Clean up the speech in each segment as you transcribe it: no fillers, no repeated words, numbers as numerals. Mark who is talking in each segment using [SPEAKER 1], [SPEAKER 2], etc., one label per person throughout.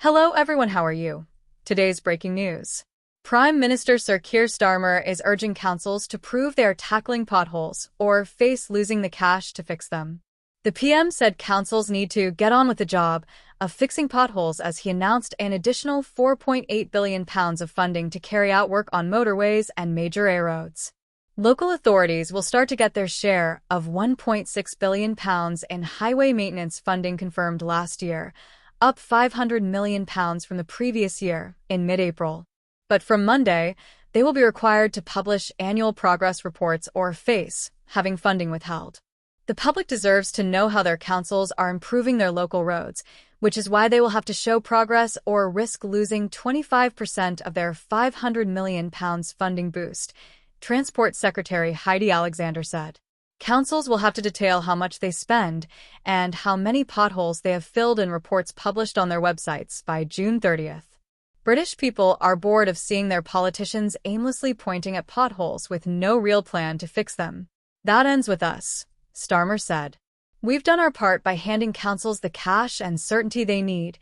[SPEAKER 1] Hello everyone, how are you? Today's breaking news. Prime Minister Sir Keir Starmer is urging councils to prove they are tackling potholes or face losing the cash to fix them. The PM said councils need to get on with the job of fixing potholes as he announced an additional £4.8 billion of funding to carry out work on motorways and major A roads. Local authorities will start to get their share of £1.6 billion in highway maintenance funding confirmed last year, up £500 million from the previous year, in mid-April. But from Monday, they will be required to publish annual progress reports or face, having funding withheld. The public deserves to know how their councils are improving their local roads, which is why they will have to show progress or risk losing 25% of their £500 million funding boost, Transport Secretary Heidi Alexander said. Councils will have to detail how much they spend and how many potholes they have filled in reports published on their websites by June 30th. British people are bored of seeing their politicians aimlessly pointing at potholes with no real plan to fix them. That ends with us, Starmer said. We've done our part by handing councils the cash and certainty they need.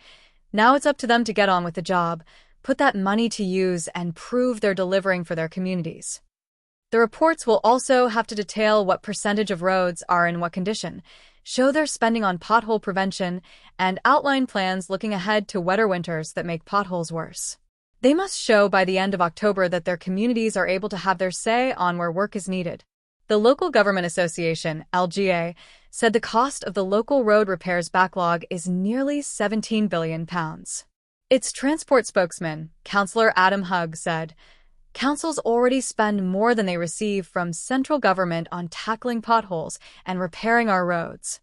[SPEAKER 1] Now it's up to them to get on with the job, put that money to use, and prove they're delivering for their communities. The reports will also have to detail what percentage of roads are in what condition, show their spending on pothole prevention, and outline plans looking ahead to wetter winters that make potholes worse. They must show by the end of October that their communities are able to have their say on where work is needed. The Local Government Association, LGA, said the cost of the local road repairs backlog is nearly £17 billion. Its transport spokesman, Councillor Adam Hugg, said, "Councils already spend more than they receive from central government on tackling potholes and repairing our roads.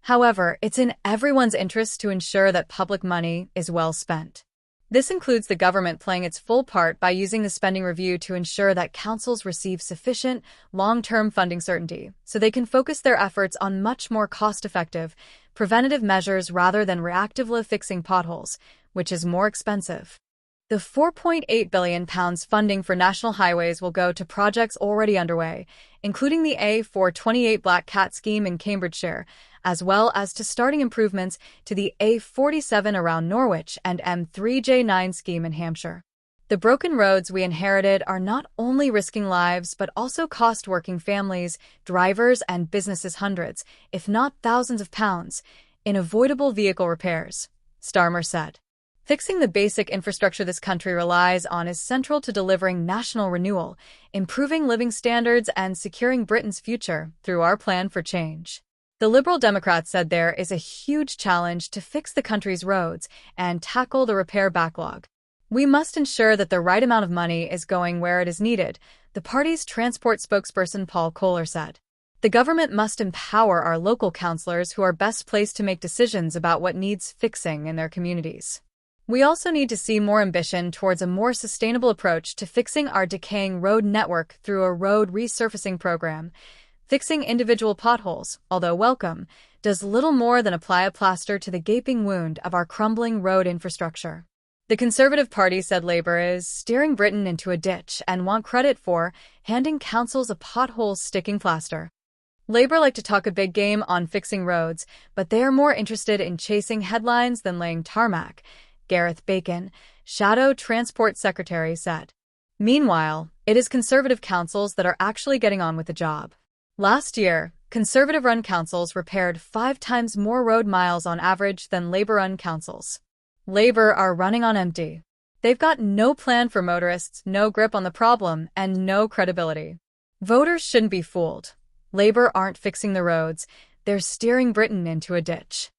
[SPEAKER 1] However, it's in everyone's interest to ensure that public money is well spent. This includes the government playing its full part by using the spending review to ensure that councils receive sufficient, long-term funding certainty so they can focus their efforts on much more cost-effective, preventative measures rather than reactively fixing potholes, which is more expensive." The £4.8 billion funding for national highways will go to projects already underway, including the A428 Black Cat scheme in Cambridgeshire, as well as to starting improvements to the A47 around Norwich and M3J9 scheme in Hampshire. The broken roads we inherited are not only risking lives but also cost working families, drivers, and businesses hundreds, if not thousands of pounds, in avoidable vehicle repairs, Starmer said. Fixing the basic infrastructure this country relies on is central to delivering national renewal, improving living standards, and securing Britain's future through our plan for change. The Liberal Democrats said there is a huge challenge to fix the country's roads and tackle the repair backlog. We must ensure that the right amount of money is going where it is needed, the party's transport spokesperson Paul Kohler said. The government must empower our local councillors who are best placed to make decisions about what needs fixing in their communities. We also need to see more ambition towards a more sustainable approach to fixing our decaying road network through a road resurfacing program. Fixing individual potholes, although welcome, does little more than apply a plaster to the gaping wound of our crumbling road infrastructure. The Conservative Party said Labour is steering Britain into a ditch and want credit for handing councils a pothole-sticking plaster. Labour like to talk a big game on fixing roads, but they are more interested in chasing headlines than laying tarmac, Gareth Bacon, Shadow Transport Secretary, said. Meanwhile, it is Conservative councils that are actually getting on with the job. Last year, Conservative-run councils repaired 5 times more road miles on average than Labour-run councils. Labour are running on empty. They've got no plan for motorists, no grip on the problem, and no credibility. Voters shouldn't be fooled. Labour aren't fixing the roads, they're steering Britain into a ditch.